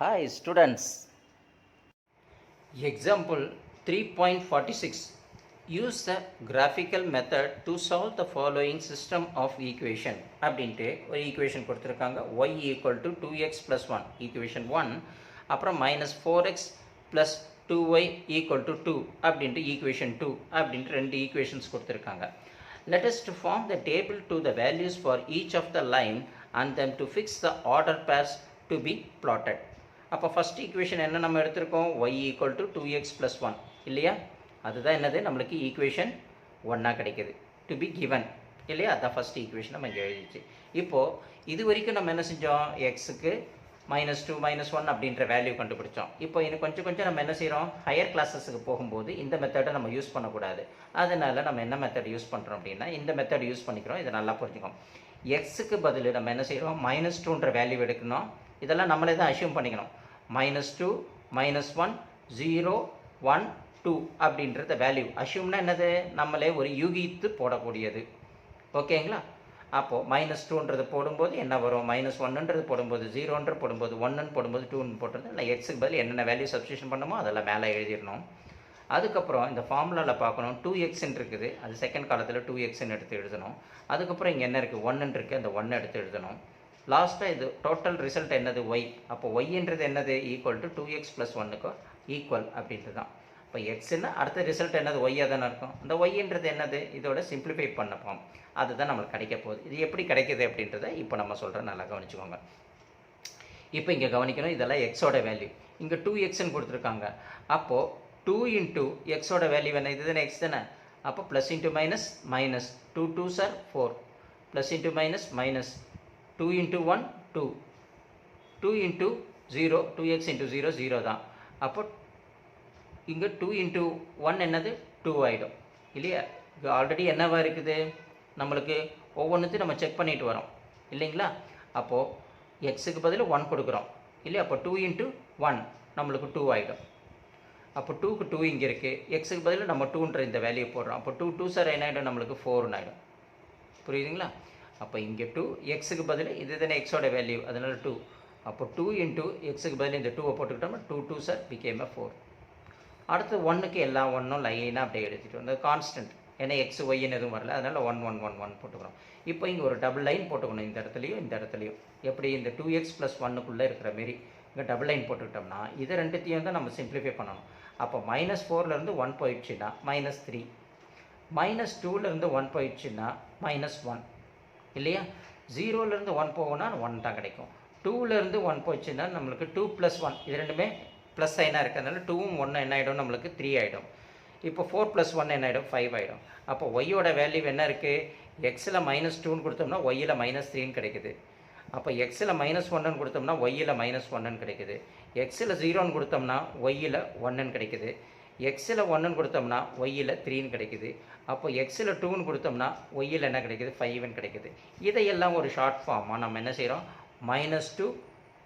Hi students. Example 3.46. Use the graphical method to solve the following system of equation. அப்படின்ட்டு ஒரு equation கொடுத்துருக்காங்க. y equal to 2x plus 1 equation 1. அப்புறம் minus 4x plus 2y equal to 2 அப்படின்ட்டு equation 2 அப்படின்ட்டு ரெண்டு equations கொடுத்துருக்காங்க. Let us to form the table to the values for each of the line and then to fix the order pairs to be plotted. அப்போ first equation என்ன நம்ம எடுத்திருக்கோம், y equal to 2x plus 1 இல்லையா? அதுதான் என்னது நம்மளுக்கு equation 1 கிடைக்குது, to be given இல்லையா? அதுதான் ஃபஸ்ட் ஈக்குவேஷன் நம்ம இங்கே எழுதிச்சு. இப்போது இது வரைக்கும் நம்ம என்ன செஞ்சோம், எக்ஸுக்கு -2 -1 அப்படின்ற வேல்யூ கண்டுபிடிச்சோம். இப்போ இன்னும் கொஞ்சம் நம்ம என்ன செய்கிறோம், ஹையர் கிளாஸஸுக்கு போகும்போது இந்த மெத்தடை நம்ம யூஸ் பண்ணக்கூடாது. அதனால் நம்ம என்ன மெத்தட் யூஸ் பண்ணுறோம் அப்படின்னா இந்த மெத்தட் யூஸ் பண்ணிக்கிறோம். இதை நல்லா புரிஞ்சுக்கோம். எக்ஸுக்கு பதில் நம்ம என்ன செய்கிறோம், -2ன்ற வேல்யூ எடுக்கணும். இதெல்லாம் நம்மளே தான் அஷ்யூம் பண்ணிக்கணும். -2 -1 0 1 2 அப்படின்றத வேல்யூ அஷ்யூம்னா என்னது, நம்மளே ஒரு யூகித்து போடக்கூடியது. ஓகேங்களா? அப்போது -2ன்றது போடும்போது என்ன வரும், -1ன்றது போடும்போது 0ன்ற போடும்போது 1ன்னு போடும்போது 2ன்னு போட்டுறது இல்லை. எக்ஸுக்கு பதில் என்னென்ன வேல்யூ சப்ஸ்டியூஷன் பண்ணணுமோ அதெல்லாம் மேலே எழுதிடணும். அதுக்கப்புறம் இந்த ஃபார்முலாவில் பார்க்கணும், 2xன்னு இருக்குது, அது செகண்ட் காலத்தில் 2xன்னு எடுத்து எழுதணும். அதுக்கப்புறம் இங்கே என்ன இருக்குது, 1ன்னு இருக்குது, அந்த 1 எடுத்து எழுதணும். லாஸ்ட்டாக இது டோட்டல் ரிசல்ட் என்னது, ஒய். அப்போ ஒய்ன்றது என்னது, ஈக்குவல் டு 2x ப்ளஸ் 1க்கு ஈக்குவல் அப்படின்ட்டு தான். இப்போ எக்ஸ்ன்னா அடுத்த ரிசல்ட் என்னது, ஒய்யாக தானே இருக்கும். அந்த ஒய்ன்றது என்னது, இதோட சிம்பிளிஃபை பண்ணப்போம், அதுதான் நம்மளுக்கு கிடைக்க போகுது. இது எப்படி கிடைக்கிது அப்படின்றத இப்போ நம்ம சொல்கிறோம், நல்லா கவனிச்சுக்கோங்க. இப்போ இங்கே கவனிக்கணும், இதெல்லாம் எக்ஸோட வேல்யூ. இங்கே 2xன்னு கொடுத்துருக்காங்க. அப்போது 2 இன்ட்டு எக்ஸோட வேல்யூ என்ன, இது தானே எக்ஸ் தானே. அப்போ plus into minus minus 2 2s are 4 plus into minus minus 2 into 1 2 2 into 0 2x into 0 0 தான். அப்போ இங்கே 2 into 1 என்னது 2 ஆகிடும் இல்லையா? இங்கே ஆல்ரெடி என்னவா இருக்குது, நம்மளுக்கு ஒவ்வொன்றுத்தையும் நம்ம செக் பண்ணிட்டு வரோம் இல்லைங்களா? அப்போது எக்ஸுக்கு பதில் 1 கொடுக்குறோம் இல்லையா? அப்போ 2 into 1 நம்மளுக்கு 2 ஆகிடும். அப்போ 2க்கு 2 இங்கே இருக்குது, எக்ஸுக்கு பதில் நம்ம 2ன்ற இந்த வேல்யூ போடுறோம். அப்போ 2 2 சார் என்ன ஆகிடும், நம்மளுக்கு 4ன்னு ஆகிடும். புரியுதுங்களா? அப்போ இங்கே 2 எக்ஸுக்கு பதில் இது தானே எக்ஸோட வேல்யூ, அதனால் 2. அப்போ 2 இன்ட்டு எக்ஸுக்கு பதில் இந்த 2வை போட்டுக்கிட்டோம்னா 2 2 சார் பிகேம் 4. அடுத்து 1க்கு எல்லா 1ம் லைனாக அப்படியே எழுதிட்டோம். இந்த கான்ஸ்டன்ட் ஏன்னா எக்ஸ் ஒய்ன்னு எதுவும் வரல, அதனால் 1 1 1 1 போட்டுக்கிறோம். இப்போ இங்கே ஒரு டபுள் லைன் போட்டுக்கணும், இந்த இடத்துலையும் இந்த இடத்துலையும். எப்படி இந்த 2x ப்ளஸ் 1க்குள்ளே இருக்கிற மாரி இங்கே டபுள் லைன் போட்டுக்கிட்டோம்னா இதை ரெண்டுத்தையும் தான் நம்ம சிம்பிளிஃபை பண்ணணும். அப்போ -4லேருந்து 1 போயிடுச்சுன்னா -3, -2லேருந்து 1 போயிடுச்சுன்னா -1 இல்லையா? 0லேருந்து 1 போகணும்னா 1 தான் கிடைக்கும். 2லேருந்து 1 போச்சுன்னா நம்மளுக்கு 2 + 1, இது ரெண்டுமே ப்ளஸ் சைனாக இருக்கிறதுனால 2ம் 1 என்ன ஆகிடும், நம்மளுக்கு 3 ஆகிடும். இப்போ 4 + 1 என்ன ஆகிடும், 5 ஆகிடும். அப்போ ஒய்யோட வேல்யூ என்ன இருக்குது, எக்ஸில் -2ன்னு கொடுத்தோம்னா ஒய்யில் -3ன்னு கிடைக்குது. அப்போ எக்ஸில் -1ன்னு கொடுத்தோம்னா ஒய்யில் -1ன்னு கிடைக்குது. எக்ஸில் 0ன்னு கொடுத்தோம்னா ஒய்யில் 1ன்னு கிடைக்குது. எக்ஸில் 1ன்னு கொடுத்தோம்னா ஒய்யில் 3ன்னு கிடைக்குது. அப்போ எக்ஸில் 2ன்னு கொடுத்தோம்னா ஒய்யில் என்ன கிடைக்குது, 5ன்னு கிடைக்குது. இதையெல்லாம் ஒரு ஷார்ட் ஃபார்மாக நம்ம என்ன செய்கிறோம், -2,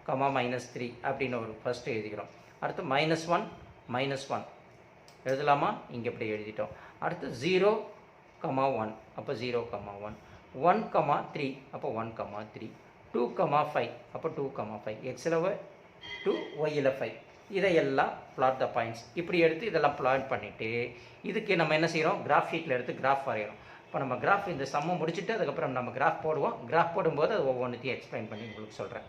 -3 அப்படின்னு ஒரு ஃபஸ்ட்டு எழுதிக்கிறோம். அடுத்து -1 -1 எழுதலாமா, இங்கே இப்படி எழுதிட்டோம். அடுத்து 0, 1 அப்போ 0, 1 1, 3 அப்போ 1, 3 2, 5 அப்போ 2, 5 எக்ஸில் 2 ஒய்யில் 5. இதையெல்லாம் பிளாட் த பாயிண்ட்ஸ் இப்படி எடுத்து இதெல்லாம் பிளாட் பண்ணிவிட்டு இதுக்கு நம்ம என்ன செய்கிறோம், கிராஃப் ஷீட்டில் எடுத்து கிராஃப் வரைகிறோம். இப்போ நம்ம கிராஃப் இந்த சம்மை முடிச்சுட்டு அதுக்கப்புறம் நம்ம கிராஃப் போடுவோம். கிராஃப் போடும்போது அது ஒவ்வொன்றுத்தையும் எக்ஸ்பிளைன் பண்ணி உங்களுக்கு சொல்கிறேன்.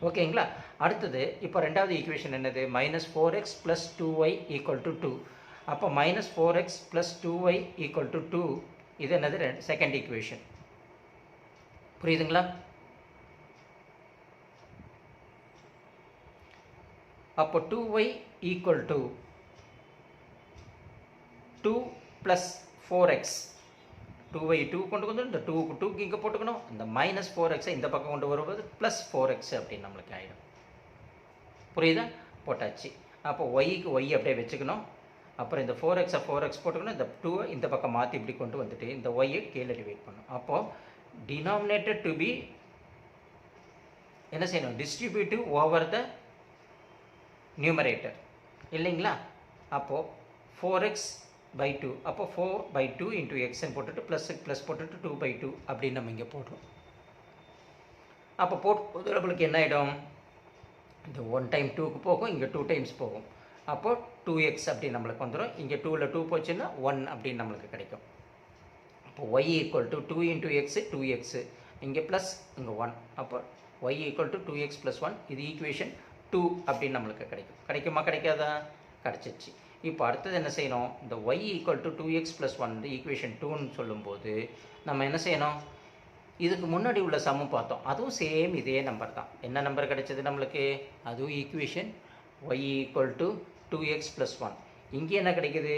ஓகேங்களா? அடுத்தது இப்போ ரெண்டாவது ஈக்குவேஷன் என்னது, -4x + 2y = 2. அப்போ -4x + 2y = 2 இது என்னது, செகண்ட் ஈக்குவேஷன். புரியுதுங்களா? அப்போ 2y = 2 + 4x. 2y 2 கொண்டு வந்து இந்த 2க்கு 2க்கு இங்கே போட்டுக்கணும். இந்த -4xை இந்த பக்கம் கொண்டு வரும்போது +4x அப்படின்னு நம்மளுக்கு ஆகிடும். புரியுதா? போட்டாச்சு. அப்போ ஒய்க்கு ஒய் அப்படியே வச்சுக்கணும். அப்புறம் இந்த 4xை 4x போட்டுக்கணும். இந்த 2வை இந்த பக்கம் மாற்றி இப்படி கொண்டு வந்துட்டு இந்த ஒய்யை கீழே டிவைட் பண்ணணும். அப்போது டினாமினேட்டட் டு பி என்ன செய்யணும், டிஸ்ட்ரிபியூட்டிவ் ஓவர் த நியூமரேட்டர் இல்லைங்களா? அப்போது 4x/2 அப்போ 4/2 × எக்ஸ்ன்னு போட்டுட்டு ப்ளஸ் போட்டுட்டு 2/2 அப்படின்னு நம்ம இங்கே போடுறோம். அப்போ போட்டு நம்மளுக்கு என்ன ஆகிடும், இந்த 1 டைம் 2க்கு போகும், இங்கே 2 டைம்ஸ் போகும். அப்போது 2x அப்படின்னு நம்மளுக்கு வந்துடும். இங்கே 2ல் 2 போச்சுன்னா 1 அப்படின்னு நம்மளுக்கு கிடைக்கும். அப்போ y equal to 2 into x 2x, இங்கே ப்ளஸ் இங்கே 1. அப்போ y ஈக்குவல் டு 2x + 1, இது ஈக்குவேஷன் 2 அப்படின்னு நம்மளுக்கு கிடைக்கும். கிடைக்குமா கிடைக்காதா? கிடச்சிச்சு. இப்போ அடுத்தது என்ன செய்யணும்? இந்த y ஈக்குவல் டு 2x + 1 இந்த ஈக்குவேஷன் 2ன்னு சொல்லும்போது நம்ம என்ன செய்யணும்? இதுக்கு முன்னாடி உள்ள சம்மு பார்த்தோம், அதுவும் சேம் இதே நம்பர் தான். என்ன நம்பர் கிடைச்சது நம்மளுக்கு? அதுவும் equation y equal to 2x + 1. இங்கே என்ன கிடைக்குது?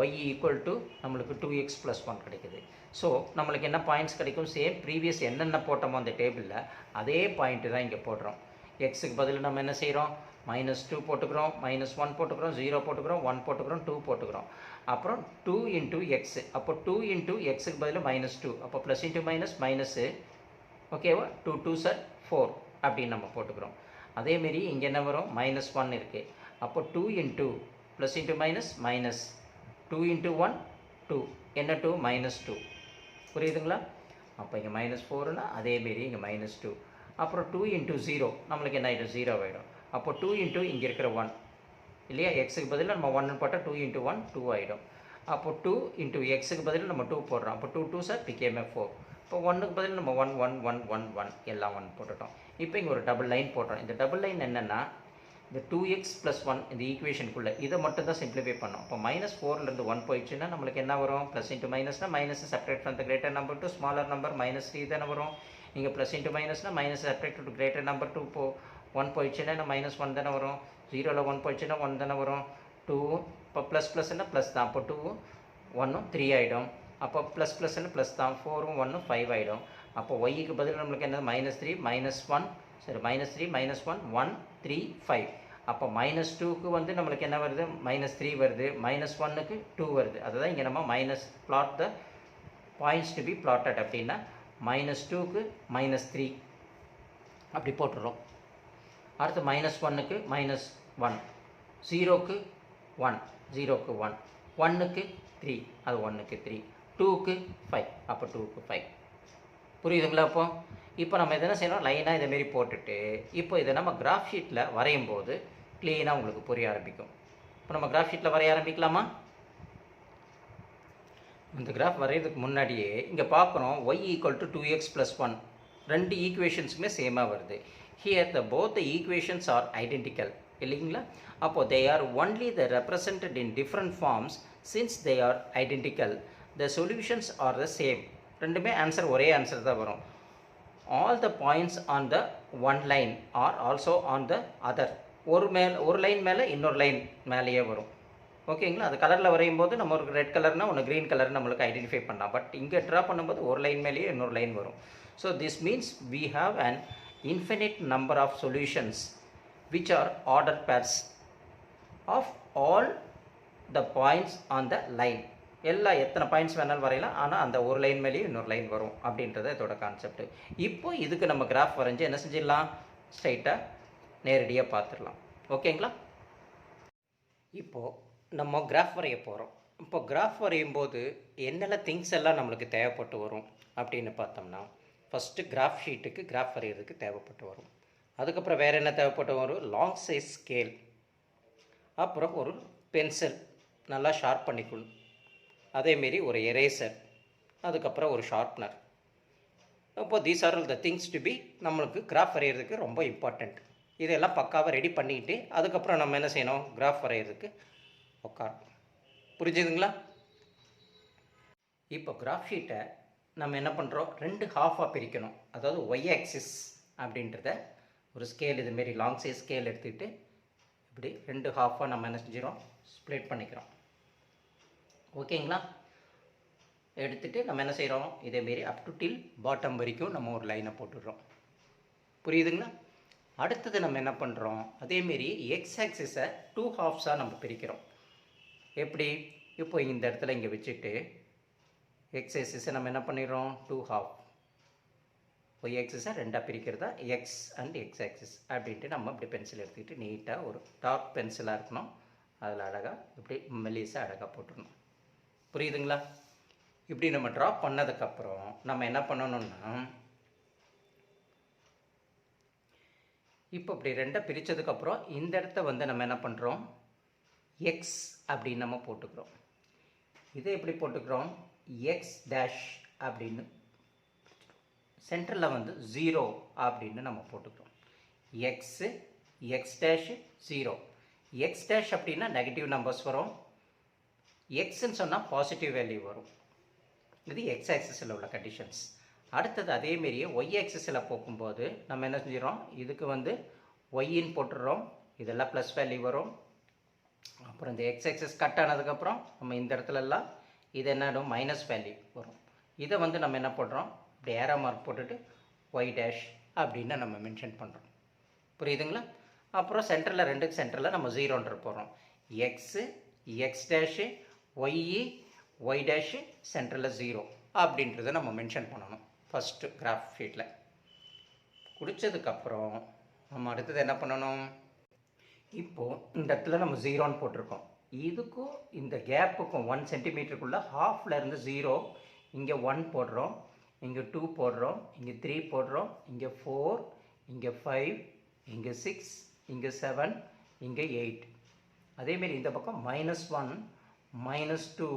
y ஈக்குவல் டு நம்மளுக்கு 2x + 1 கிடைக்குது. ஸோ நம்மளுக்கு என்ன பாயிண்ட்ஸ் கிடைக்கும்? சேம் ப்ரீவியஸ் என்னென்ன போட்டோமோ அந்த டேபிளில் அதே பாயிண்ட்டு தான் இங்கே போடுறோம். எக்ஸுக்கு பதில் நம்ம என்ன செய்கிறோம்? -2 போட்டுக்கிறோம், -1 போட்டுக்கிறோம், 0 போட்டுக்கிறோம், 1 போட்டுக்கிறோம், 2 போட்டுக்கிறோம். அப்புறம் 2 இன்ட்டு எக்ஸ். அப்போ 2 இன்ட்டு எக்ஸுக்கு பதில் -2. அப்போ ப்ளஸ் இன்ட்டு மைனஸு. ஓகேவா? 2 2s are 4 அப்படின்னு நம்ம போட்டுக்கிறோம். அதேமாரி இங்கே என்ன வரும்? -1 இருக்குது. அப்போ 2 into plus into minus 2 into 1 2. என்ன 2? -2. புரியுதுங்களா? அப்போ இங்கே -4னா அதேமாரி இங்கே -2. அப்புறம் 2 இன்ட்டு 0 நம்மளுக்கு என்ன ஆகிடும்? 0 ஆகிடும். அப்போ 2 இன்ட்டு இங்கே இருக்கிற 1 இல்லையா? எக்ஸுக்கு பதில் நம்ம 1 போட்டால் 2 இன்ட்டு 1 2 ஆகிடும். அப்போ 2 இன்ட்டு எக்ஸுக்கு பதில் நம்ம 2 போடுறோம். அப்போ 2 2s are became 4. இப்போ 1க்கு பதில் நம்ம 1 1 1 1 1 எல்லாம் 1 போட்டுட்டோம். இப்போ இங்கே ஒரு டபுள் லைன் போடுறோம். இந்த டபுள் லைன் என்னென்னா, இந்த 2x + 1 இந்த ஈக்குவேஷனுக்குள்ளே இதை மட்டும் தான் சிம்பிளிஃபை பண்ணோம். அப்போ -4லேருந்து 1 போயிடுச்சுன்னா நம்மளுக்கு என்ன வரும்? ப்ளஸ் இன்ட்டு மைனஸ்னால் minus separate from the greater number to smaller number -3 தானே வரும். இங்கே ப்ளஸ் இன்ட்டு மைனஸ்னால் minus separate to greater number to 1 போயிடுச்சுன்னா -1 தானே வரும். 0ல் 1 போயிடுச்சுன்னா 1 தானே வரும். 2 இப்போ ++ன்னா ப்ளஸ் தான். அப்போ 2 1 3 ஆகிடும். அப்போ ++ன்னு ப்ளஸ் தான். 4 1 5 ஆகிடும். அப்போ ஒய்க்கு பதில் நம்மளுக்கு என்ன? -3 -1 சரி -3 -1 1 3 5. அப்போ -2க்கு வந்து நம்மளுக்கு என்ன வருது? -3 வருது. -1க்கு 2 வருது. அதுதான் இங்கே நம்ம plot the points to be plotted அப்படின்னா -2க்கு -3 அப்படி போட்டுடுறோம். அடுத்து -1க்கு -1, 0க்கு 1 0க்கு 1, 1க்கு 3 அது 1க்கு 3, 2க்கு 5 அப்போ 2க்கு 5. புரியுதுங்களா? இப்போ நம்ம இதை என்ன செய்யணும்? லைனாக இதேமாரி போட்டுட்டு இப்போ இதை நம்ம கிராஃப் ஷீட்டில் வரையும் போது க்ளீனாக உங்களுக்கு புரிய ஆரம்பிக்கும். இப்போ நம்ம கிராஃப் ஷீட்டில் வரைய ஆரம்பிக்கலாமா? இந்த கிராஃப் வரைகிறதுக்கு முன்னாடியே இங்கே பார்க்குறோம் y ஈக்குவல் டு 2x + 1 ரெண்டு ஈக்குவேஷன்ஸுமே சேமாக வருது. Here both the equations are identical இல்லைங்களா? அப்போ they are only the represented in different forms. Since they are identical, the solutions are the same. ரெண்டுமே ஆன்சர் ஒரே ஆன்சர் தான் வரும். All the points on the one line are also on the other. ஒரு line மேலே இன்னொரு line மேலேயே வரும். ஓகேங்களா? அது கலரில் வரையும் போது நம்ம ஒரு ரெட் கலர்னா ஒன்று க்ரீன் கலர் நம்மளுக்கு ஐடென்டிஃபை பண்ணலாம். பட் இங்கே ட்ரா பண்ணும்போது ஒரு லைன் மேலேயே இன்னொரு லைன் வரும். So this means we have an infinite number of solutions which are ordered pairs of all the points on the line. எத்தனை பாயிண்ட்ஸ் வேணாலும் வரையலாம், ஆனால் அந்த ஒரு லைன் மேலேயும் இன்னொரு லைன் வரும் அப்படின்றது இதோட கான்செப்ட். இப்போ இதுக்கு நம்ம கிராஃப் வரைஞ்சி என்ன செஞ்சிடலாம்? ஸ்ட்ரைட்டாக நேரடியாக பார்த்துடலாம். ஓகேங்களா? இப்போது நம்ம கிராஃப் வரைய போகிறோம். இப்போ கிராஃப் வரையும் போது என்னெல்லாம் திங்ஸ் எல்லாம் நம்மளுக்கு தேவைப்பட்டு வரும் அப்படின்னு பார்த்தோம்னா, ஃபஸ்ட்டு கிராஃப் ஷீட்டுக்கு கிராஃப் வரைகிறதுக்கு தேவைப்பட்டு வரும். அதுக்கப்புறம் வேறு என்ன தேவைப்பட்டு வரும்? லாங் சைஸ் ஸ்கேல், அப்புறம் ஒரு பென்சில் நல்லா ஷார்ப் பண்ணிக்கணும், அதேமாரி ஒரு எரேசர், அதுக்கப்புறம் ஒரு ஷார்ப்னர். அப்போ these are all the things to be நம்மளுக்கு கிராஃப் வரைகிறதுக்கு ரொம்ப இம்பார்ட்டண்ட். இதெல்லாம் பக்காவாக ரெடி பண்ணிக்கிட்டு அதுக்கப்புறம் நம்ம என்ன செய்யணும்? கிராஃப் வரைகிறதுக்கு உட்காரணும். புரிஞ்சுதுங்களா? இப்போ கிராஃப் ஷீட்டை நம்ம என்ன பண்ணுறோம்? 2 ஹாஃபாக பிரிக்கணும். அதாவது ஒய் ஆக்சிஸ் அப்படின்றத ஒரு ஸ்கேல் இதுமாரி லாங் சைஸ் ஸ்கேல் எடுத்துக்கிட்டு இப்படி 2 ஹாஃபாக நம்ம என்ன செஞ்சிடும்? ஸ்ப்ளிட் பண்ணிக்கிறோம். ஓகேங்களா? எடுத்துகிட்டு நம்ம என்ன செய்கிறோம்? இதேமாரி அப் டு டில் பாட்டம் வரைக்கும் நம்ம ஒரு லைனை போட்டுடுறோம். புரியுதுங்களா? அடுத்தது நம்ம என்ன பண்ணுறோம்? அதேமாரி எக்ஸ் ஆக்சிஸை 2 ஹாஃப்ஸாக நம்ம பிரிக்கிறோம். எப்படி? இப்போ இந்த இடத்துல இங்கே வச்சுட்டு எக்ஸ் ஆக்சிஸை நம்ம என்ன பண்ணிடுறோம்? 2 ஹாஃப். ஒய் ஆக்சிஸை 2ஆக பிரிக்கிறதா எக்ஸ் அண்ட் எக்ஸ் ஆக்சிஸ் அப்படின்ட்டு நம்ம இப்படி பென்சில் எடுத்துக்கிட்டு நீட்டாக ஒரு டார்க் பென்சிலாக இருக்கணும், அதில் அழகாக இப்படி மெல்லிஸாக அழகாக போட்டுடணும். புரியுதுங்களா? இப்படி நம்ம ட்ரா பண்ணதுக்கப்புறம் நம்ம என்ன பண்ணணும்னா, இப்போ இப்படி ரெண்டாக பிரித்ததுக்கப்புறம் இந்த இடத்த வந்து நம்ம என்ன பண்ணுறோம், எக்ஸ் அப்படின்னு நம்ம போட்டுக்கிறோம். இதை எப்படி போட்டுக்கிறோம், எக்ஸ் டேஷ் அப்படின்னு சென்டரில் வந்து 0 அப்படின்னு நம்ம போட்டுக்கிறோம். X X dash 0. X dash அப்படின்னா நெகட்டிவ் நம்பர்ஸ் வரும், எக்ஸ்ன்னு சொன்னால் பாசிட்டிவ் வேல்யூ வரும். இது எக்ஸ் ஆக்சிஸில் உள்ள கண்டிஷன்ஸ். அடுத்தது அதேமாரியே ஒய் ஆக்சிஸில் போகும்போது நம்ம என்ன செஞ்சிடறோம், இதுக்கு வந்து ஒய்ன்னு போட்டுடுறோம், இதெல்லாம் ப்ளஸ் வேல்யூ வரும். அப்புறம் இந்த எக்ஸ் ஆக்சிஸ் கட் ஆனதுக்கப்புறம் நம்ம இந்த இடத்துலலாம் இது என்ன மைனஸ் வேல்யூ வரும். இதை வந்து நம்ம என்ன பண்ணுறோம், இப்படி ஏரோ மார்க் போட்டுட்டு ஒய் டேஷ் அப்படின்னு நம்ம மென்ஷன் பண்ணுறோம். புரியுதுங்களா? அப்புறம் சென்டரில் ரெண்டுக்கு சென்டரில் நம்ம 0 போடுறோம். X X dash Y Y dash சென்டரில் 0 அப்படின்றத நம்ம மென்ஷன் பண்ணணும் ஃபஸ்ட்டு கிராஃப் ஷீட்டில். குடித்ததுக்கப்புறம் நம்ம அடுத்தது என்ன பண்ணணும், இப்போது இந்த இடத்துல நம்ம 0ன்னு போட்டிருக்கோம். இதுக்கும் இந்த கேப்புக்கும் 1 சென்டிமீட்டருக்குள்ளே ஹாஃப்லேருந்து 0, இங்கே 1 போடுறோம், இங்கே 2 போடுறோம், இங்கே 3 போடுறோம், இங்கே 4, இங்கே 5, இங்கே 6, இங்கே 7, இங்கே 8. அதேமாரி இந்த பக்கம் -1, -2,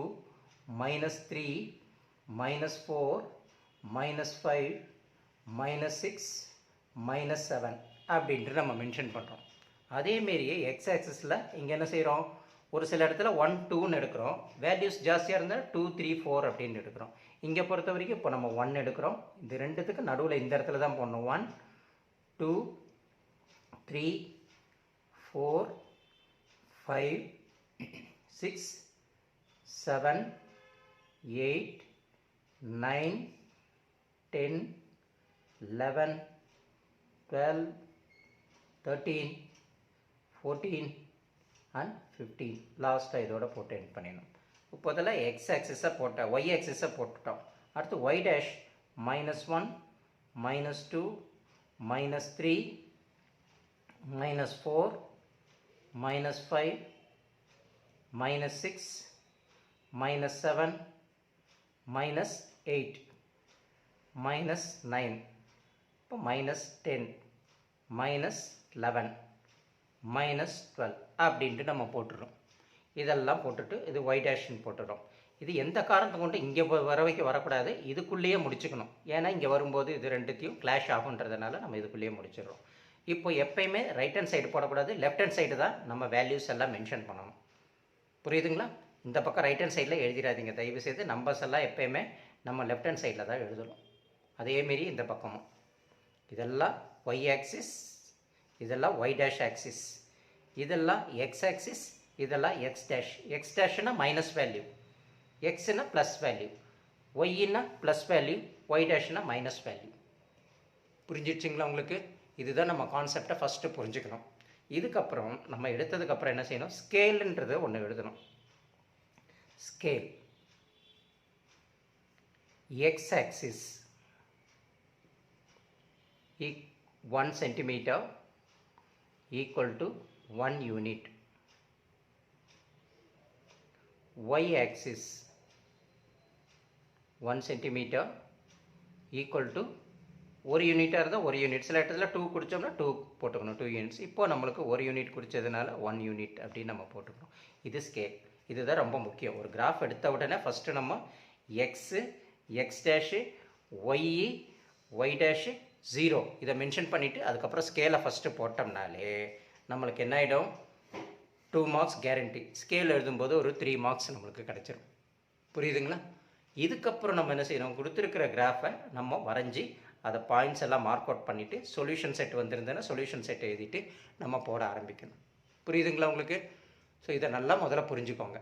-3, -4, -5, -6, -7 அப்படின்ட்டு நம்ம மென்ஷன் பண்ணுறோம். அதேமாரியே எக்ஸ் ஆக்சிஸில் இங்கே என்ன செய்கிறோம், ஒரு சில இடத்துல 1, 2ன்னு எடுக்கிறோம், வேல்யூஸ் ஜாஸ்தியாக இருந்தால் 2, 3, 4 அப்படின்னு எடுக்கிறோம். இங்கே பொறுத்த வரைக்கும் இப்போ நம்ம 1 எடுக்கிறோம். இது ரெண்டுத்துக்கு நடுவில் இந்த இடத்துல தான் போடணும். 1, 2, 3, 4, 5, 6, 7, 8, 9, 10, 11, 12, 13, 14 and 15. லாஸ்ட்டாக இதோட போட்டு எண்ட் பண்ணிடணும். இப்போதில் எக்ஸ் ஆக்சிஸை போட்ட ஒய் ஆக்சிஸை போட்டுட்டோம். அடுத்து ஒய் டேஷ் -1, -2, -3, -4, -5, -6, -7, -8, -9, இப்போ -10, -11, -12 அப்படின்ட்டு நம்ம போட்டுடுறோம். இதெல்லாம் போட்டுட்டு இது ஒய் டேஷ்ன்னு போட்டுடுறோம். இது எந்த காரணத்தை கொண்டு இங்கே வர வைக்க வரக்கூடாது, இதுக்குள்ளேயே முடிச்சுக்கணும். ஏன்னா இங்கே வரும்போது இது ரெண்டுத்தையும் கிளாஷ் ஆகுன்றதுனால நம்ம இதுக்குள்ளேயே முடிச்சிடுறோம். இப்போ எப்பயுமே ரைட் ஹேண்ட் சைடு போடக்கூடாது, லெஃப்ட் ஹேண்ட் சைடு தான் நம்ம வேல்யூஸ் எல்லாம் மென்ஷன் பண்ணணும். புரியுதுங்களா? இந்த பக்கம் ரைட் ஹேண்ட் சைடில் எழுதிடாதீங்க தயவுசெய்து. நம்பர்ஸ் எல்லாம் எப்பயுமே நம்ம லெஃப்ட் ஹேண்ட் சைடில் தான் எழுதணும். அதேமாரி இந்த பக்கமும் இதெல்லாம் ஒய் ஆக்சிஸ், இதெல்லாம் ஒய் டேஷ் ஆக்சிஸ், இதெல்லாம் எக்ஸ் ஆக்சிஸ், இதெல்லாம் எக்ஸ் டேஷ். எக்ஸ் டேஷ்னா மைனஸ் வேல்யூ, எக்ஸ்னா ப்ளஸ் வேல்யூ, ஒய்னா ப்ளஸ் வேல்யூ, ஒய் டேஷ்னா மைனஸ் வேல்யூ. புரிஞ்சிடுச்சிங்களா உங்களுக்கு? இதுதான் நம்ம கான்செப்டை ஃபஸ்ட்டு புரிஞ்சுக்கணும். இதுக்கப்புறம் நம்ம எடுத்ததுக்கப்புறம் என்ன செய்யணும், ஸ்கேலுன்றது ஒன்று எழுதணும். Scale X axis 1 centimeter equal to 1 unit. Y axis 1 centimeter equal to ஒரு யூனிட்டாக இருந்தால் ஒரு யூனிட், சில இடத்துல 2 குடித்தோம்னா 2 போட்டுக்கணும், 2 யூனிட்ஸ். இப்போது நம்மளுக்கு ஒரு யூனிட் குடித்ததுனால 1 யூனிட் அப்படின்னு நம்ம போட்டுக்கணும். இது ஸ்கேல். இதுதான் ரொம்ப முக்கியம். ஒரு கிராஃப் எடுத்த உடனே ஃபஸ்ட்டு நம்ம X X dash Y Y dash 0 இதை மென்ஷன் பண்ணிவிட்டு அதுக்கப்புறம் ஸ்கேலை ஃபஸ்ட்டு போட்டோம்னாலே நம்மளுக்கு என்ன ஆகிடும், 2 மார்க்ஸ் கேரண்டி. ஸ்கேல் எழுதும்போது ஒரு 3 மார்க்ஸ் நம்மளுக்கு கிடச்சிரும். புரியுதுங்களா? இதுக்கப்புறம் நம்ம என்ன செய்யணும், கொடுத்துருக்கிற கிராஃபை நம்ம வரைஞ்சி அதை பாயிண்ட்ஸ் எல்லாம் மார்க் அவுட் பண்ணிவிட்டு சொல்யூஷன் செட் வந்திருந்தேன்னா சொல்யூஷன் செட் எழுதிட்டு நம்ம போட ஆரம்பிக்கணும். புரியுதுங்களா உங்களுக்கு? ஸோ இதை நல்லா முதல்ல புரிஞ்சுக்கோங்க.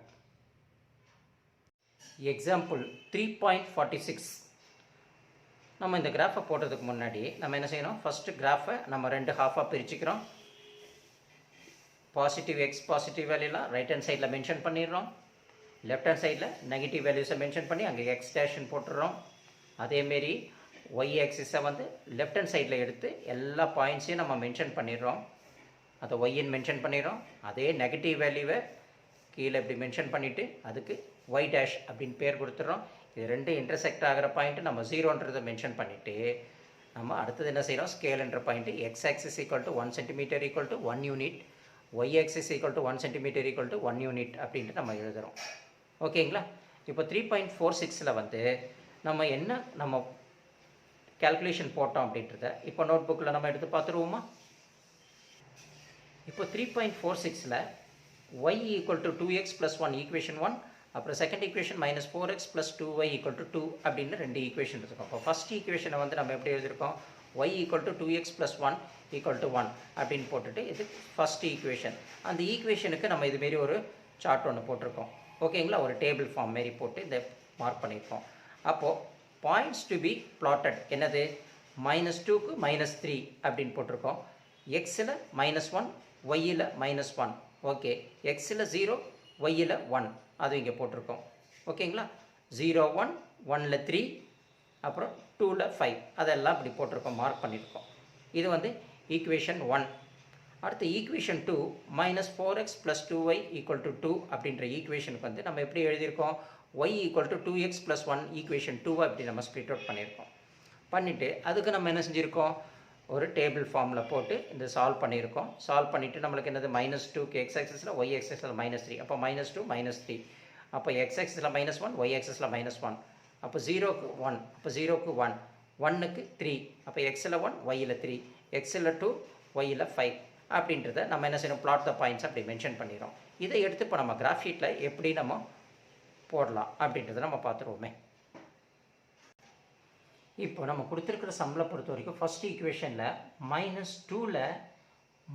எக்ஸாம்பிள் 3.46. நம்ம இந்த கிராஃபை போடுறதுக்கு முன்னாடி நம்ம என்ன செய்யணும், ஃபஸ்ட்டு கிராஃபை நம்ம 2 ஹாஃபாக பிரிச்சுக்கிறோம். பாசிட்டிவ் எக்ஸ் பாசிட்டிவ் வேல்யூலாம் ரைட் ஹேண்ட் சைடில் மென்ஷன் பண்ணிடுறோம். லெஃப்ட் ஹேண்ட் சைடில் நெகட்டிவ் வேல்யூஸை மென்ஷன் பண்ணி அங்கே எக்ஸ் டேஷன் போட்டுடுறோம். அதேமாரி ஒய் ஆக்சிஸை வந்து லெஃப்ட் ஹேண்ட் சைடில் எடுத்து எல்லா பாயிண்ட்ஸையும் நம்ம மென்ஷன் பண்ணிடுறோம். அதை ஒய்ன்னு மென்ஷன் பண்ணிடுறோம். அதே நெகட்டிவ் வேல்யூவை கீழே இப்படி மென்ஷன் பண்ணிவிட்டு அதுக்கு ஒய் டேஷ் அப்படின்னு பேர் கொடுத்துட்றோம். இது ரெண்டு இன்டர்செக்ட் ஆகிற பாயிண்ட்டு நம்ம 0ன்றதை மென்ஷன் பண்ணிவிட்டு நம்ம அடுத்தது என்ன செய்கிறோம், ஸ்கேல்ன்ற point X axis equal to 1 centimetre equal to 1 unit, Y axis equal to 1 centimetre equal to 1 unit அப்படின்ட்டு நம்ம எழுதுகிறோம். ஓகேங்களா? இப்போ 3.46 வந்து நம்ம கேல்குலேஷன் போட்டோம் அப்படின்றத இப்போ நோட் புக்கில் நம்ம எடுத்து பார்த்துருவோமா? இப்போ 3.46 y equal to 2x plus 1 equation 1, அப்புறம் second equation minus 4x plus 2y equal to 2 அப்படின்னு 2 ஈக்குவேஷன் இருக்கும். அப்போ ஃபஸ்ட் ஈக்குவேஷனை வந்து நம்ம எப்படி எழுதியிருக்கோம், y equal to 2x plus 1 equal to 1 அப்படின்னு போட்டுட்டு இது ஃபஸ்ட் ஈக்குவேஷன். அந்த ஈக்குவேஷனுக்கு நம்ம இதுமாரி ஒரு சார்ட் ஒன்று போட்டிருக்கோம். ஓகேங்களா? ஒரு டேபிள் ஃபார்ம் மாரி போட்டு இதை மார்க் பண்ணியிருக்கோம். அப்போது பாயிண்ட்ஸ் டு பி பிளாட்டட் என்னது, -2க்கு -3 அப்படின்னு போட்டிருக்கோம். எக்ஸில் -1, ஒய்யில் -1. ஓகே, எக்ஸில் 0, ஒய்யில் 1 அது இங்கே போட்டிருக்கோம். ஓகேங்களா? 0 1, 1ல் 3, அப்புறம் 2ல் 5 அதெல்லாம் இப்படி போட்டிருக்கோம், மார்க் பண்ணியிருக்கோம். இது வந்து ஈக்குவேஷன் 1. அடுத்து equation 2 -4x plus 2y equal to 2 அப்படின்ற ஈக்குவேஷனுக்கு வந்து நம்ம எப்படி எழுதியிருக்கோம், y equal to 2x plus 1 equation 2 அப்படி நம்ம ஸ்ப்ளிட் அவுட் பண்ணியிருக்கோம். பண்ணிவிட்டு அதுக்கு நம்ம என்ன செஞ்சுருக்கோம், ஒரு டேபிள் ஃபார்மில் போட்டு இந்த சால்வ் பண்ணியிருக்கோம். சால்வ் பண்ணிவிட்டு நம்மளுக்கு என்னது -2க்கு எக்ஸ் ஆக்சிஸில், ஒய் ஆக்சிஸில் -3. அப்போ -2 -3. அப்போ எக்ஸ் ஆக்சிஸில் -1, ஒய் ஆக்சிஸில் -1. அப்போ 0க்கு 1, அப்போ 0க்கு 1, 1க்கு 3. அப்போ எக்ஸில் 1, ஒய்யில் 3, எக்ஸில் 2, ஒய்யில் 5 அப்படின்றத நம்ம என்ன செய்யணும், பிளாட் த பாயிண்ட்ஸ் அப்படி மென்ஷன் பண்ணிடுறோம். இதை எடுத்து இப்போ நம்ம கிராஃப் ஷீட்டில் எப்படி நம்ம போடலாம் அப்படின்றத நம்ம பார்த்துருவோமே. இப்போ நம்ம கொடுத்துருக்கிற சம்மில் பொறுத்த வரைக்கும் ஃபஸ்ட் ஈக்குவேஷனில் -2ல்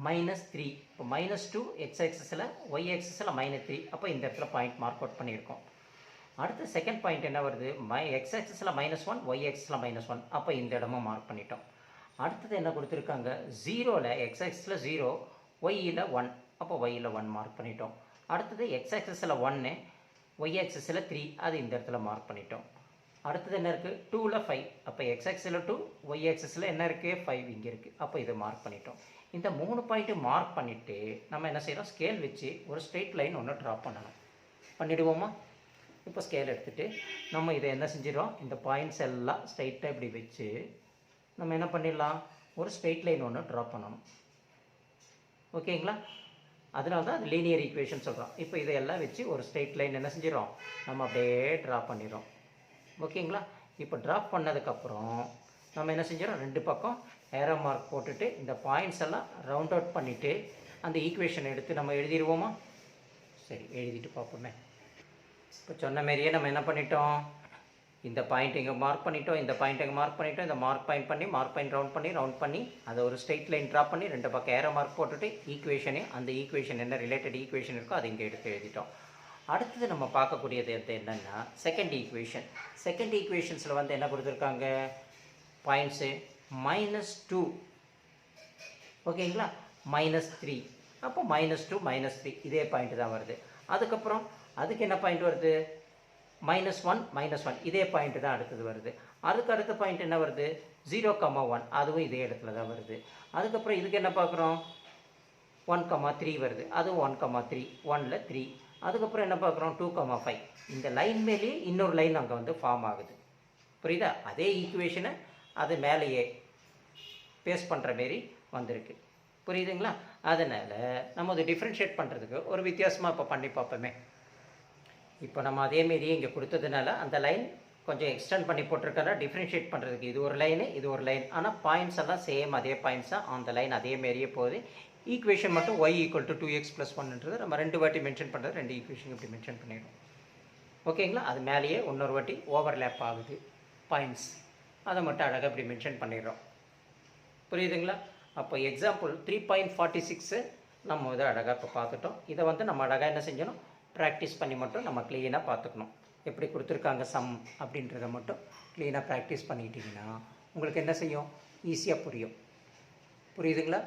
-3. இப்போ -2 எக்ஸ் ஆக்சிஸில், ஒய் ஆக்சிஸில் -3. அப்போ இந்த இடத்துல பாயிண்ட் மார்க் அவுட் பண்ணியிருக்கோம். அடுத்து செகண்ட் பாயிண்ட் என்ன வருது, எக்ஸ் ஆக்சிஸில் -1, ஒய் ஆக்சிஸில் -1. அப்போ இந்த இடமும் மார்க் பண்ணிட்டோம். அடுத்தது என்ன கொடுத்துருக்காங்க, 0ல் எக்ஸ் ஆக்சிஸில் 0, ஒய்யில் 1. அப்போ ஒய்யில் 1 மார்க் பண்ணிட்டோம். அடுத்தது எக்ஸ் ஆக்சிஸில் 1, ஒய் ஆக்சிஸில் 3. அது இந்த இடத்துல மார்க் பண்ணிட்டோம். அடுத்தது என்ன இருக்குது, 2ல் 5. அப்போ எக்ஸ் ஆக்சிஸில் 2, ஒய் ஆக்சிஸில் என்ன இருக்குது, 5 இங்கே இருக்குது. அப்போ இதை மார்க் பண்ணிட்டோம். இந்த 3 பாயிண்ட்டு மார்க் பண்ணிவிட்டு நம்ம என்ன செய்கிறோம், ஸ்கேல் வச்சு ஒரு ஸ்ட்ரெயிட் லைன் ஒன்று ட்ரா பண்ணணும். பண்ணிவிடுவோமா? இப்போ ஸ்கேல் எடுத்துகிட்டு நம்ம இதை என்ன செஞ்சிடறோம், இந்த பாயிண்ட்ஸ் எல்லாம் ஸ்ட்ரைட்டாக இப்படி வச்சு நம்ம என்ன பண்ணிடலாம், ஒரு ஸ்ட்ரெயிட் லைன் ஒன்று ட்ரா பண்ணணும். ஓகேங்களா? அதனால தான் அது லீனியர் ஈக்குவேஷன் சொல்கிறோம். இப்போ இதையெல்லாம் வச்சு ஒரு ஸ்ட்ரெயிட் லைன் என்ன செஞ்சிடறோம், நம்ம அப்படியே ட்ரா பண்ணிடுறோம். ஓகேங்களா? இப்போ ட்ராப் பண்ணதுக்கப்புறம் நம்ம என்ன செஞ்சிடறோம், 2 பக்கம் ஏரோ மார்க் போட்டுட்டு இந்த பாயிண்ட்ஸ் எல்லாம் ரவுண்ட் அவுட் பண்ணிவிட்டு அந்த ஈக்குவேஷன் எடுத்து நம்ம எழுதிடுவோமா? சரி, எழுதிட்டு பார்ப்போமே. இப்போ சொன்ன மாரியே நம்ம என்ன பண்ணிட்டோம், இந்த பாயிண்ட் இங்கே மார்க் பண்ணிட்டோம், இந்த பாயிண்ட் இங்கே மார்க் பண்ணிட்டோம், இந்த மார்க் பாயிண்ட் ரவுண்ட் பண்ணி அதை ஒரு ஸ்ட்ரெயிட் லைன் ட்ரா பண்ணி 2 பக்கம் ஏரோ மார்க் போட்டுட்டு ஈக்குவேஷனே, அந்த ஈக்குவேஷன் என்ன ரிலேட்டட் ஈக்குவேஷன் இருக்கோ அதை இங்கே எடுத்து எழுதிட்டோம். அடுத்தது நம்ம பார்க்கக்கூடியது என்னென்னா செகண்ட் ஈக்குவேஷன்ஸில் வந்து என்ன கொடுத்துருக்காங்க, பாயிண்ட்ஸு -2. ஓகேங்களா? -3. அப்போ -2 -3 இதே பாயிண்ட் தான் வருது. அதுக்கப்புறம் அதுக்கு என்ன பாயிண்ட் வருது, -1 -1 இதே பாயிண்ட் தான் அடுத்தது வருது. அதுக்கு அடுத்த பாயிண்ட் என்ன வருது, 0,1 அதுவும் இதே இடத்துல தான் வருது. அதுக்கப்புறம் இதுக்கு என்ன பார்க்குறோம், 1,3 வருது, அதுவும் 1,3, 1ல் 3. அதுக்கப்புறம் என்ன பார்க்குறோம், 2,5. இந்த லைன் மேலேயே இன்னொரு லைன் அங்கே வந்து ஃபார்ம் ஆகுது. புரியுதா? அதே ஈக்குவேஷனை அது மேலேயே பேஸ் பண்ணுற மாரி வந்திருக்கு. புரியுதுங்களா? அதனால் நம்ம அதை டிஃப்ரென்ஷியேட் பண்ணுறதுக்கு ஒரு வித்தியாசமாக இப்போ பண்ணி பார்ப்போமே. இப்போ நம்ம அதேமாரியே இங்கே கொடுத்ததுனால அந்த லைன் கொஞ்சம் எக்ஸ்டெண்ட் பண்ணி போட்டிருக்கா டிஃப்ரென்ஷியேட் பண்ணுறதுக்கு. இது ஒரு லைனு, இது ஒரு லைன், ஆனால் பாயிண்ட்ஸ் எல்லாம் சேம் அதே பாயிண்ட்ஸ் தான். அந்த லைன் அதேமாரியே போகுது. ஈக்குவேஷன் மட்டும் y equal to 2x plus 1ன்றது நம்ம 2 வாட்டி மென்ஷன் பண்ணுறது, 2 ஈக்குவேஷன் இப்படி மென்ஷன் பண்ணிடும். ஓகேங்களா? அது மேலேயே இன்னொரு வாட்டி ஓவர்லேப் ஆகுது பாயிண்ட்ஸ், அதை மட்டும் அழகாக இப்படி மென்ஷன் பண்ணிடுறோம். புரியுதுங்களா? அப்போ எக்ஸாம்பிள் 3.46 நம்ம இதை அழகாக இப்போ பார்த்துட்டோம். இதை வந்து நம்ம அழகாக என்ன செஞ்சணும், ப்ராக்டிஸ் பண்ணி மட்டும் நம்ம க்ளீனாக பார்த்துக்கணும். எப்படி கொடுத்துருக்காங்க சம் அப்படின்றத மட்டும் க்ளீனாக ப்ராக்டிஸ் பண்ணிக்கிட்டிங்கன்னா உங்களுக்கு என்ன செய்யும், ஈஸியாக புரியும். புரியுதுங்களா?